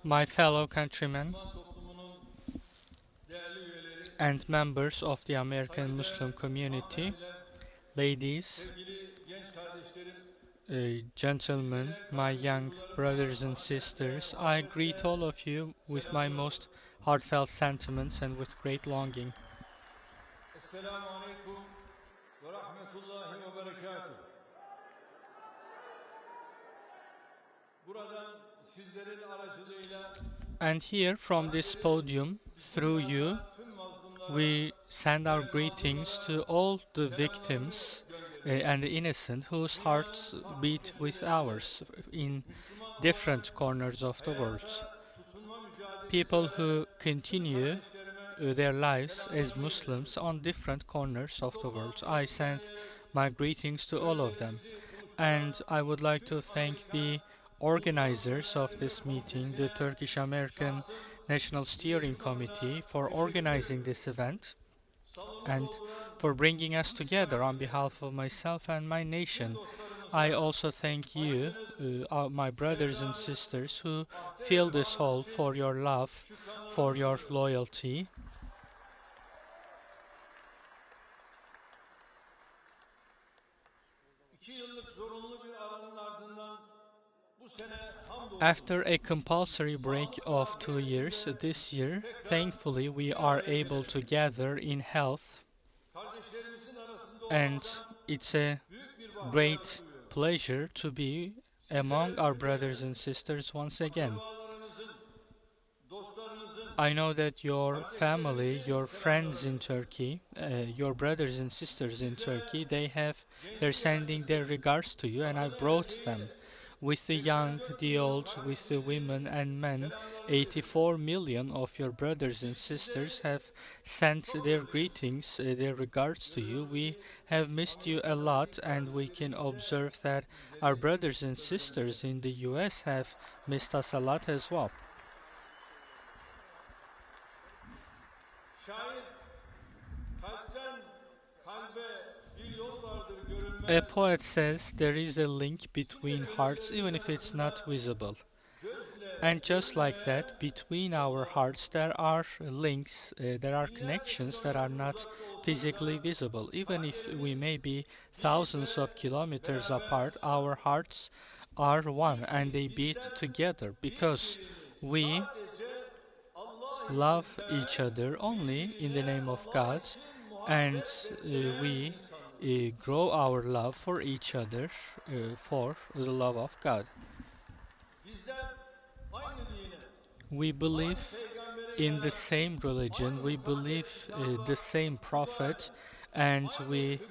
My fellow countrymen and members of the American Muslim community, ladies, gentlemen, my young brothers and sisters, I greet all of you with my most heartfelt sentiments and with great longing. Esselamu Aleyküm ve Rahmetullahi ve Berekatuhu. Buradan sizlerin aracılığıyla And here from this podium, through you, we send our greetings to all the victims and the innocent whose hearts beat with ours in different corners of the world. People who continue their lives as Muslims on different corners of the world. I send my greetings to all of them. And I would like to thank the organizers of this meeting, the Turkish American National Steering Committee, for organizing this event and for bringing us together on behalf of myself and my nation. I also thank you, my brothers and sisters who fill this hall, for your love, for your loyalty. After a compulsory break of 2 years, this year, thankfully, we are able to gather in health, and it's a great pleasure to be among our brothers and sisters once again. I know that your family, your friends in Turkey, your brothers and sisters in Turkey, they're sending their regards to you, and I brought them. With the young, the old, with the women and men, 84 million of your brothers and sisters have sent their greetings, their regards to you. We have missed you a lot, and we can observe that our brothers and sisters in the US have missed us a lot as well. A poet says there is a link between hearts even if it's not visible. And just like that, between our hearts there are links, there are connections that are not physically visible. Even if we may be thousands of kilometers apart, our hearts are one and they beat together because we love each other only in the name of God, and we grow our love for each other for the love of God. We believe in the same religion, we believe the same prophet, and we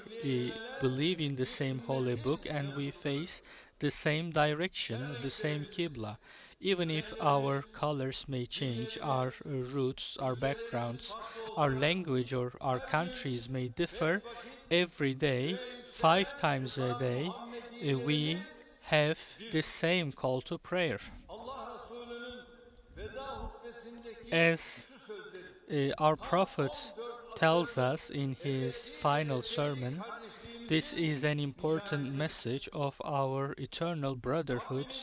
believe in the same holy book, and we face the same direction, the same Qibla. Even if our colors may change, our roots, our backgrounds, our language or our countries may differ, every day, 5 times a day, we have the same call to prayer. As our prophet tells us in his final sermon, this is an important message of our eternal brotherhood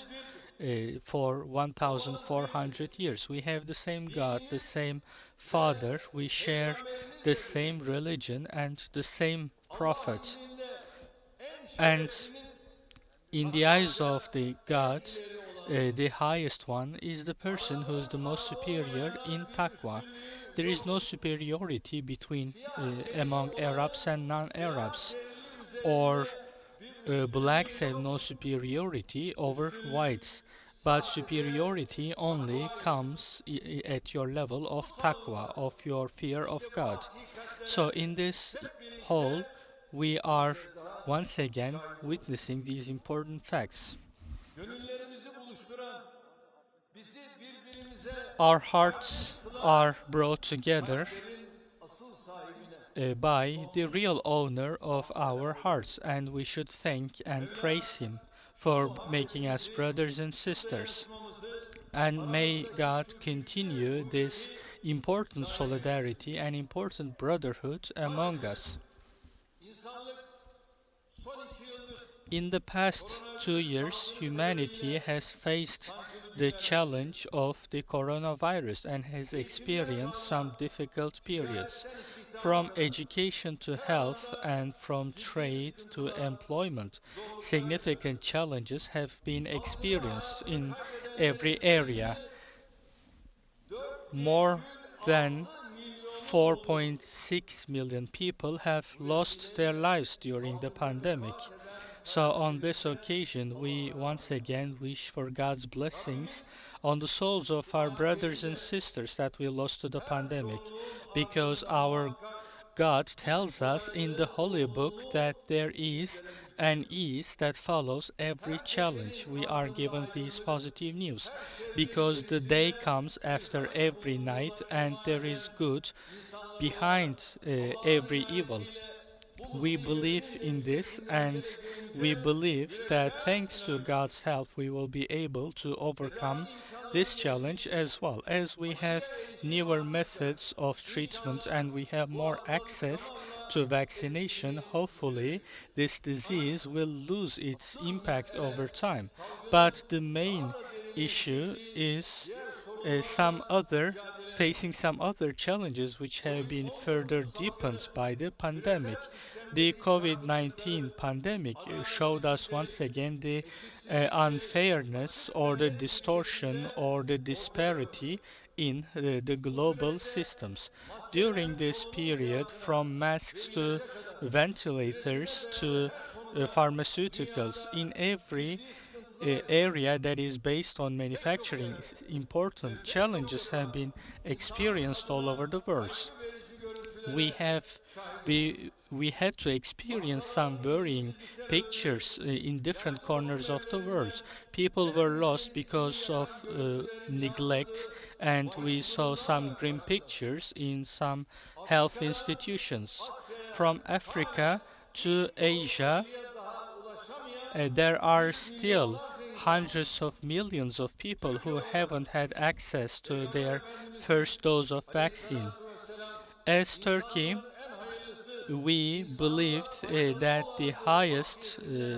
for 1400 years. We have the same God, the same Father, we share the same religion and the same prophet. And in the eyes of the God, the highest one is the person who is the most superior in taqwa. There is no superiority between among Arabs and non-Arabs, or blacks have no superiority over whites, but superiority only comes at your level of taqwa, of your fear of God. So in this whole, we are once again witnessing these important facts. Our hearts are brought together by the real owner of our hearts, and we should thank and praise him for making us brothers and sisters. And may God continue this important solidarity and important brotherhood among us. son 2 yıldır In the past 2 years, koronavirüs humanity salgınıyla has faced sancılı the günler yaşadı. challenge of the coronavirus and has Eğitimden experienced some sağlığa, difficult periods. ticaretten istihdama From kadar education to her health alanda and from ciddi trade to sıkıntılar, employment, zorluklar yaşadık. significant challenges have been Salgının experienced hayatını in kaybedenlerin every area. sayısı More than 4,6 milyonu buldu. 4.6 million people have Bu lost vesileyle their lives during the salgında pandemic. vefat eden So, on this kardeşlerimize occasion, we Allah'tan once rahmet diliyorum. again wish for God's blessings Rabbimiz on the souls of bu our brothers and afeti sisters that we lost to the her pandemic, sorunun because ardında our muhakkak God bir tells us in the kolaylık, Holy Book that olumlu there is geleceğini an düşünüyoruz. ease that follows every Her challenge. gecenin We are ardında given this aydınlık, positive news her şerrin because the day gerisinde comes bir after hayır every umuduyla night and iman there is eden good insanlar olarak behind Allah'ın every evil. inayetiyle bu We believe musibetin in this üstesinden and we geleceğimize believe that yürekten thanks to inanıyoruz. God's help we will be able to overcome Tedavi this imkanlarının challenge gelişmesi, as well as we have aşıya erişim newer arttıkça methods of treatment inşallah and we have bu more hastalık access zamanla to vaccination. etkisini Hopefully, sürecek. this Fakat disease will lose its asıl impact over mesele time. salgının But the daha main da issue derinleştirdiği is diğer sorunlarla some other mücadele. facing some other challenges which have been further Covid-19 deepened salgını by the pandemic. küresel The sistemdeki COVID çarpıklıkları, 19 pandemic showed us once adaletsizlikleri, again the eşitsizlikleri, unfairness or the hep bir distortion şekilde or the ortaya koydu. disparity in the Bu global süreçte systems. During maskeden this solunum period, cihazına from ve masks to ilaca kadar üretime ventilators dayalı to her konuda pharmaceuticals, dünyada in every ciddi sıkıntılar yaşanıyor. area that is based on Pek çok manufacturing, yerde ve important pek çok challenges have defa been insan experienced all over adına the world. kaygı verici We görüntülere have şahit olduk. we had to experience some Hastaların worrying ilgisizlikten öldüğü, pictures in different yaşlı corners of the bakım world. evlerinde People were lost herkesin because içinde kan of görüntülerinin neglect, yansıdığı and we vahim saw some durumlarla grim karşılaştık. pictures in some health Afrika'dan institutions. Asya'ya From halen Africa to bir doz Asia, aşıya daha ulaşamayan there are yüz still milyonlarca insan var. hundreds of millions of people Türkiye who olarak haven't had access to Peygamber their Efendimizin first dose of vaccine. aleyhissalatu vesselam As Turkey, insanların en hayırlısı, we believed insanlığa faydalı that the olduğu highest,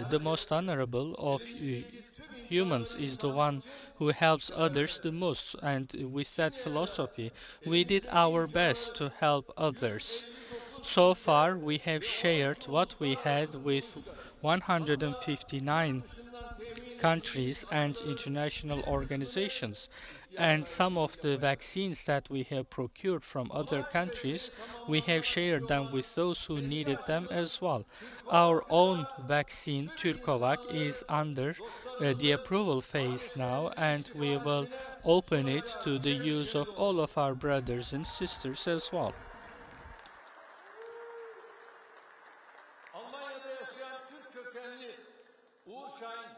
the akidesinden most honorable of elimizdeki tüm humans imkanları is the insanlık one için who helps others the seferber ettik. most. And with that Şimdiye kadar philosophy, we did elimizdeki our best imkanları to help others. 159 So ülke far, we have ve shared 12 what we had uluslararası with kuruluşla, hatta yurt 159 dışından temin ettiğimiz countries and aşıların international bir kısmını organizations. And some ihtiyaçlarımızı of the yapmaya vaccines that we have procured from other Bağış countries, sürecini we have tamamlamak shared them üzere with those who kendi needed them aşımız as well. Our Türkovak'ı own da vaccine, tüm Turkovac, is insanları, under the dostlarımızı, approval phase now, kardeşlerimizin and we will istifaresine open it to sunacağız, the use of verecek all oluruz. of our brothers and sisters as well. Almanya'da yaşayan Türk kökenli Uğur Şahin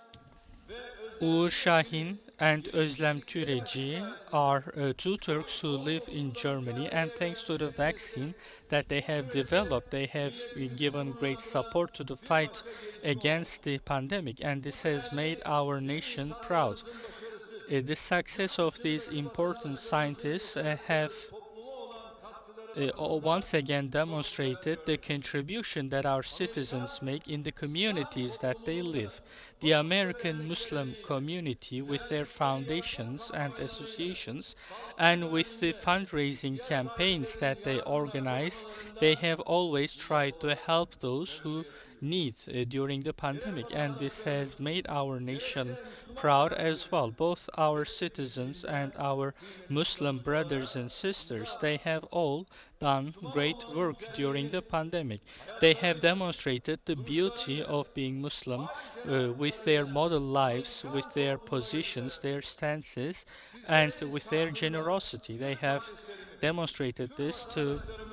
ve Uğur Özlem Şahin Türeci and Özlem geliştirdikleri aşı Türeci sayesinde are two Turks who live in Covid-19'la Germany, and mücadeleye thanks to veren the vaccine kendileri that they bu have süreçte developed, they have illetimizin given great konularında support to the bir fight başka gelişme oldu. against the pandemic, and Bu this has made değerli our bilim nation proud. insanlarımızın başarısı The success of yurt these dışındaki important vatandaşlarımızın scientists have yaşadıkları topluma olan katkıları bakımından once again çok değerli demonstrated the örnekler. contribution that our citizens Amerika, make in the İslam communities that they topluluğunun live. da The bakımları American ve Muslim destekleriyle community, with their ziyaretçilerin foundations yapılan and kampanyasıyla associations, sağlık and with the hizmetlerinde, fundraising diğer campaigns sahiplerin that they yardımına organize, they koşmalarında have always bize tried to olan help those who memnuniyet duyuyoruz. need during the Değerli pandemic, and this has vatandaşlarımız, made our nation gerekse Müslüman proud as well. kardeşlerimiz, Both our gerekse citizens and dinler, our kıymetli Muslim hocamız brothers olarak and sisters, bizzat they have all done Müslüman great olmanın work during the güzelliğini pandemic. They hayata have geçirip demonstrated the beauty duruşlarıyla, of being Muslim harici with their hayatlarıyla model lives, with Hristiyan their toplumları positions, yaşayarak their stances, and sizlerin with their şahsında generosity. They Türk have kardeşlerimi, demonstrated Türk this to vatandaşlarımı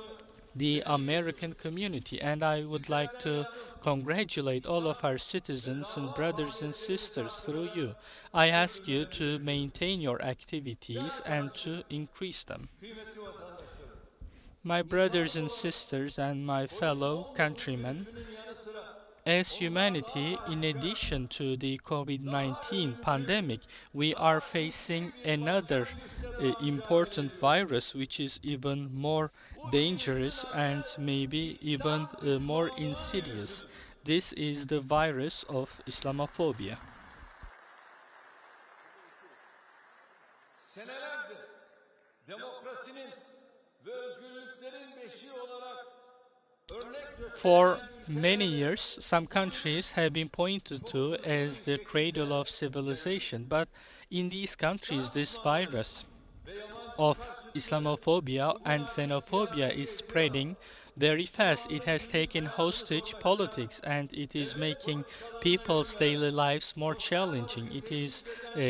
the tebrik American ediyorum. community, and I would like Sizlerle to yardım, congratulate all of ihsan our ve citizens and dava brothers and faaliyetlerinizi sisters through arttırmaya you. I ask you teşebbüslerinizi to bekliyorum. maintain your Değerli activities and to kardeşlerim, increase them. kıymetli vatandaşlarım, My brothers and insanoğlu sisters and my fellow Covid-19 countrymen, virüsünün yanı sıra as humanity, onlarla in yakın, addition to the COVID daha 19 ölümcül, pandemic, we are daha sinsi facing bir başka another virüsle daha mücadele important ediyoruz. virus which is even more Bu virüsün dangerous and adı maybe even İslam more düşmanlığına insidious. yazılır. This is the virus of Islamophobia. Senelerdir demokrasinin ve özgürlüklerin beşiği olarak örnek For gösterilen many years, some countries have been pointed to as the cradle of civilization, but in these countries, this virus of Islamophobia and xenophobia is spreading very fast. It has taken hostage politics and it is making people's daily lives more challenging. It is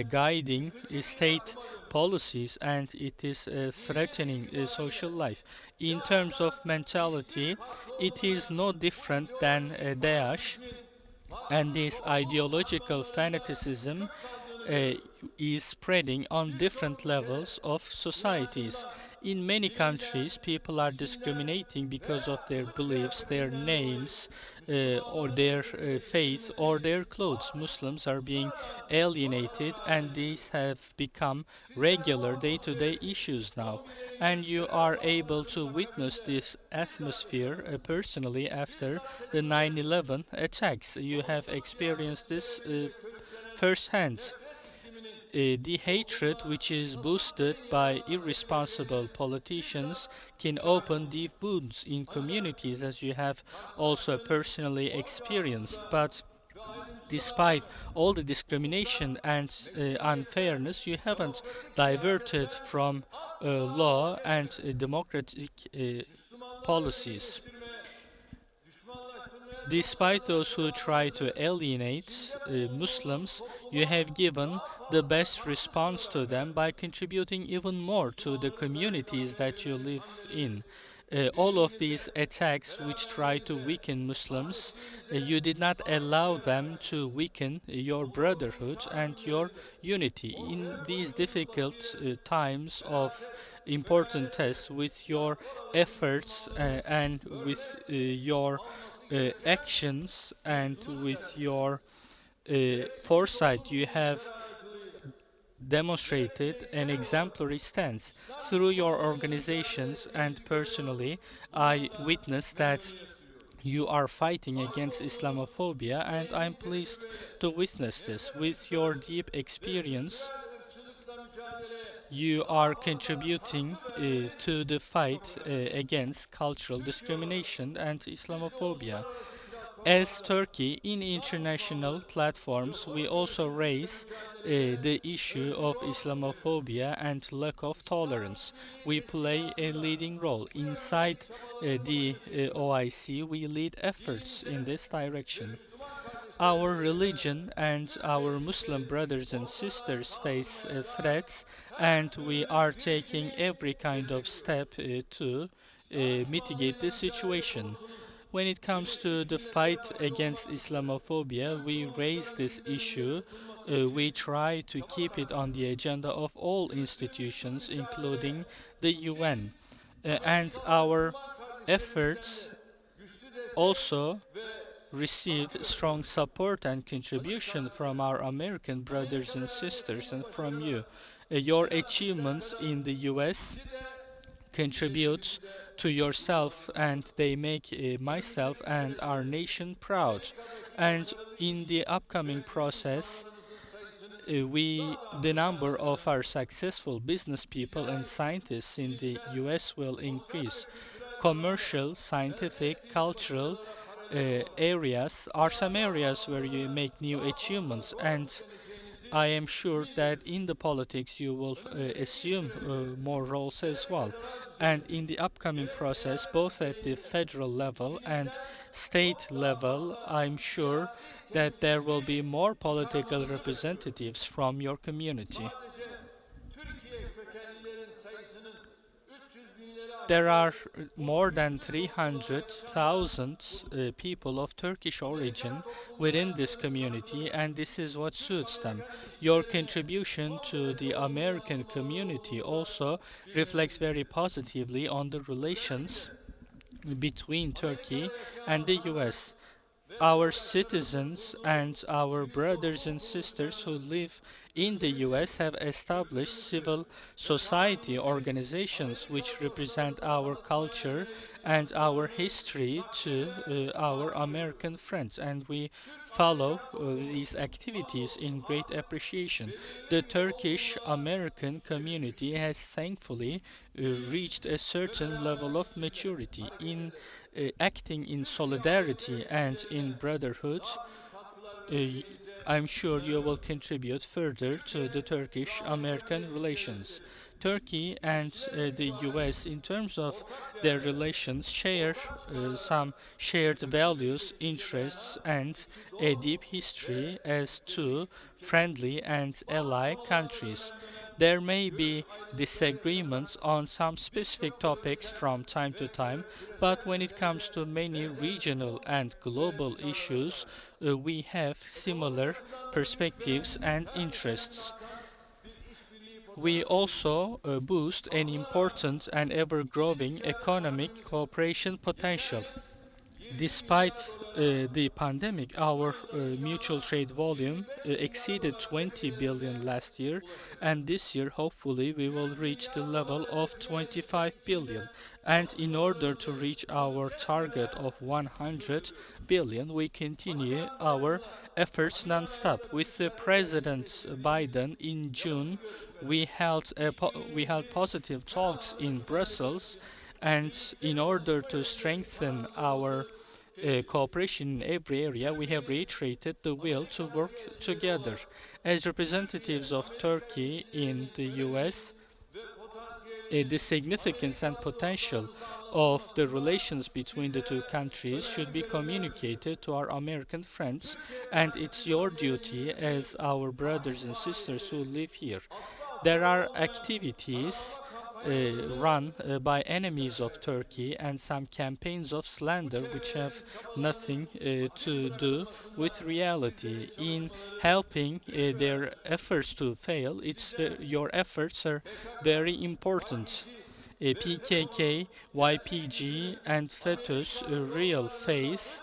guiding state policies and it is threatening social life. In terms of mentality, it is no different than Daesh, and this ideological fanaticism uh, is spreading on different levels of societies. In many countries, people are discriminating because of their beliefs, their names, or their faith, or their clothes. Muslims are being alienated, and these have become regular day to day issues now. And you are able to witness this atmosphere personally after the 9/11 attacks. You have experienced this firsthand. The hatred which is boosted by irresponsible politicians can open deep wounds in communities, as you have also personally experienced. But despite all the discrimination and unfairness, you haven't diverted from law and democratic policies. Despite those who try to alienate Muslims, you have given the best response to them by contributing even more to the communities that you live in. All of these attacks which try to weaken Muslims, you did not allow them to weaken your brotherhood and your unity. In these difficult times of important tests, with your efforts and with your actions and with your foresight, you have demonstrated an exemplary stance. Through your organizations and personally, I witnessed that you are fighting against Islamophobia, and I'm pleased to witness this. With your deep experience, you are contributing to the fight against cultural discrimination and Islamophobia. As Turkey, in international platforms, we also raise the issue of Islamophobia and lack of tolerance. We play a leading role. Inside the OIC, we lead efforts in this direction. Our religion and our Muslim brothers and sisters face threats, and we are taking every kind of step to mitigate the situation. When it comes to the fight against Islamophobia, we raise this issue. We try to keep it on the agenda of all institutions, including the UN. And our efforts also receive strong support and contribution from our American brothers and sisters and from you. Your achievements in the US contribute to yourself, and they make myself and our nation proud. And in the upcoming process, the number of our successful business people and scientists in the US will increase. Commercial, scientific, cultural areas are some areas where you make new achievements, and I am sure that in the politics you will assume more roles as well. And in the upcoming process, both at the federal level and state level, I'm sure that there will be more political representatives from your community. Türkiye kökenlilerin sayısının 300 binleri There are more than 300,000 people of Turkish origin within this community, and this is what suits them. Your contribution to the American community also reflects very positively on the relations between Turkey and the US. Our citizens and our brothers and sisters who live in the US have established civil society organizations which represent our culture and our history to our American friends, and we follow these activities in great appreciation. The Turkish American community has thankfully reached a certain level of maturity in acting in solidarity and in brotherhood. uh, I'm sure you will contribute further to the Turkish American relations. Turkey and the US, in terms of their relations, share some shared values, interests, and a deep history as two friendly and ally countries. There may be disagreements on some specific topics from time to time, but when it comes to many regional and global issues, we have similar perspectives and interests. We also boost an important and ever growing economic cooperation potential. Despite the pandemic, our mutual trade volume exceeded 20 billion last year, and this year, hopefully, we will reach the level of 25 billion. And in order to reach our target of 100 billion, we continue our efforts non-stop. With the President Biden in June, we held positive talks in Brussels, and in order to strengthen our cooperation in every area, we have reiterated the will to work together. As representatives of Turkey in the US, the significance and potential of the relations between the two countries should be communicated to our American friends, and it's your duty as our brothers and sisters who live here. There are activities run by enemies of Turkey and some campaigns of slander which have nothing to do with reality. In helping their efforts to fail, your efforts are very important. PKK, YPG, and FETÖ's real face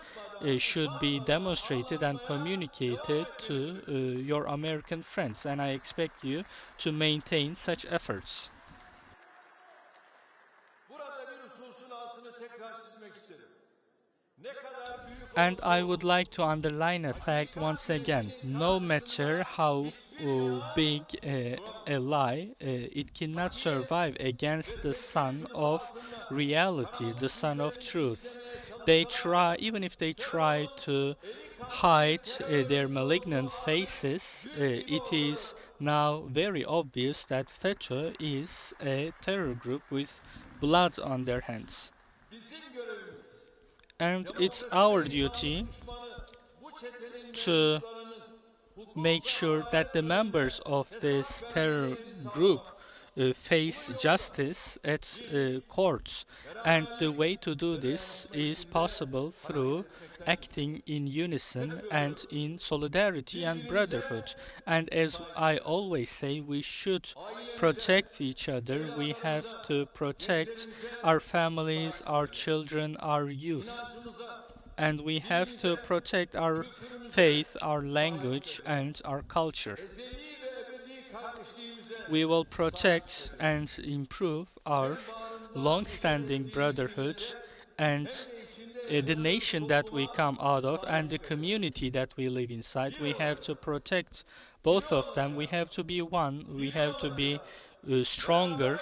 should be demonstrated and communicated to your American friends, and I expect you to maintain such efforts. Burada bir hususun altını tekrar çizmek isterim. Ne kadar büyük And I olursa would like to underline a fact once again. No matter how big a lie, it cannot survive against the sun of reality, the sun of truth. They try, even if they try to hide their malignant faces, it is now very obvious that FETÖ is a terror group with blood on their hands. bizim görevimiz And it's demokrasi our ve duty insanlık düşmanı bu çetenin to mensuplarının make hukuksal sure that the haklarını members of hesap this terror vermelerini group sağlamak. face justice at courts. And the way to do this is possible through acting in unison and in solidarity and brotherhood. And as I always say, we should protect each other. We have to protect our families, our children, our youth, inancımıza, and we have to dinimize, protect our kültürümüze faith, our sahip language, çıkalım. and our culture. Ezeli ve ebedi kardeşliğimize We will sahip protect çıkalım. and improve our long-standing brotherhood and the nation that we come out of and the community that we live inside. We have to protect both of them. We have to be one. We have to be stronger.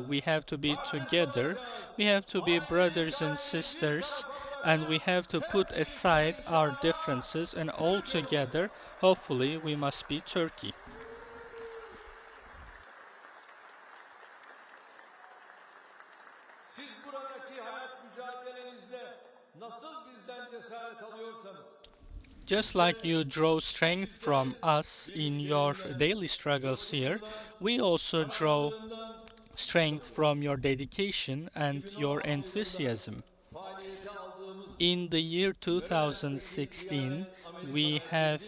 We have to be together. We have to be brothers and sisters. And we have to put aside our differences, and all together, hopefully, we must be Turkey. Siz buradaki hayat mücadelenizde nasıl bizden cesaret alıyorsanız, Just like you draw strength from us in your daily struggles here, we also draw strength from your dedication and your enthusiasm. faaliyete aldığımız In the year 2016, we have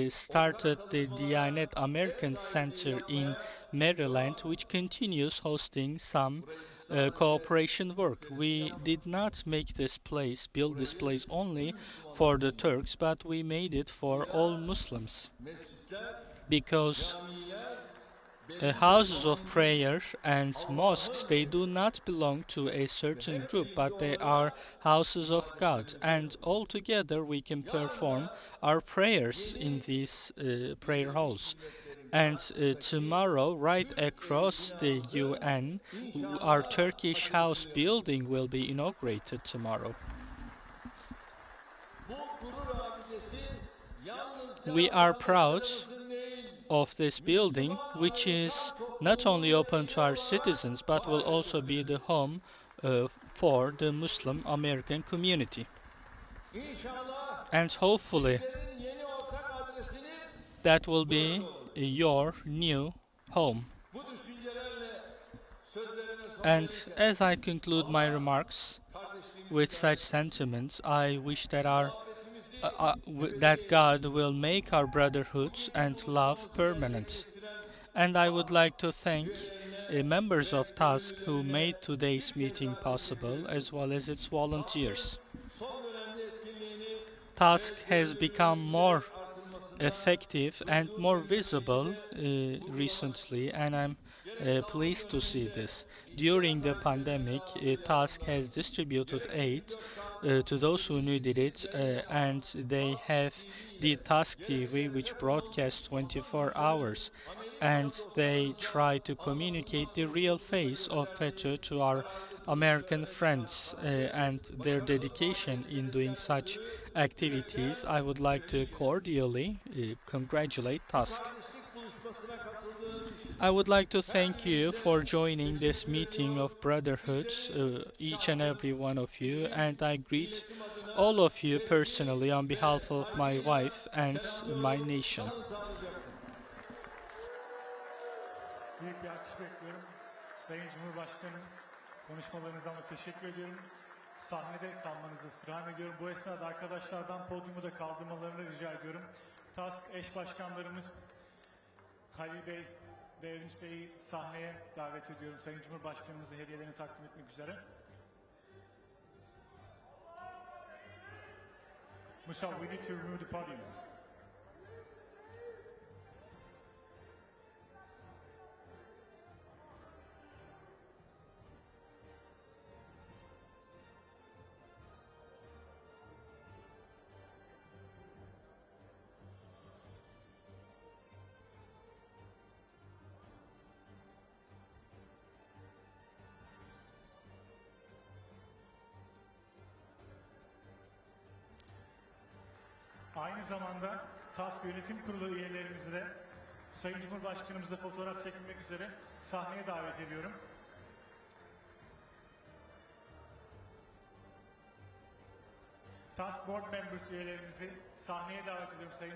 started the Diyanet American Center in Maryland, which continues hosting some cooperation work. We did not make this place, build this place only for the Turks, but we made it for all Muslims mescitler, because camiler houses of prayer and mosques, they do not belong to a certain group, but they are houses of God. And all together we can perform our prayers in these prayer halls. And tomorrow, right across the UN, our Turkish house building will be inaugurated tomorrow. Bu gurur abidesi We yalnızca are proud kardeşlerimizin değil, of this building, which is not only open to our citizens but will also be the home for the Muslim American community. İnşallah And hopefully sizlerin yeni ortak adresiniz that will burası be olur. your new home. Bu düşüncelerle sözlerime son And verirken as I conclude my remarks with kardeşliğimizi such sentiments, I wish that muhabbetimizi that God will make our brotherhoods and love permanent. And I would like to thank members of TASC who made today's meeting possible, as well as its volunteers. son dönemde etkinliğini TASC has become more artırmasında effective and more visible recently, and I'm pleased to see this. During the pandemic, TASC has distributed aid to those who needed it, and they have the TASC TV, which broadcasts 24 hours, and they try to communicate the real face of FETÖ to our American friends, and their dedication in doing such activities. I would like to cordially congratulate TASC. kardeşlik buluşmasına katıldığım için I would like to thank you for joining this meeting of brotherhood, each and every one of you, and I greet all of you personally on behalf of my wife and my nation. kalın sağlıcakla. Büyük bir alkış bekliyorum. Sayın Cumhurbaşkanım, konuşmalarınızdan da teşekkür ediyorum. Sahnede kalmanızı istirham ediyorum. Bu esnada arkadaşlardan podyumu da kaldırmalarını rica ediyorum. TASK eş başkanlarımız Halil Bey ve Erinç Bey'i sahneye davet ediyorum. Sayın Cumhurbaşkanımıza hediyelerini takdim etmek üzere. Michelle, we need to remove the podium. Aynı zamanda TASK Yönetim Kurulu üyelerimizi de Sayın Cumhurbaşkanımızla fotoğraf çekilmek üzere sahneye davet ediyorum. TASK Board Members üyelerimizi sahneye davet ediyorum Sayın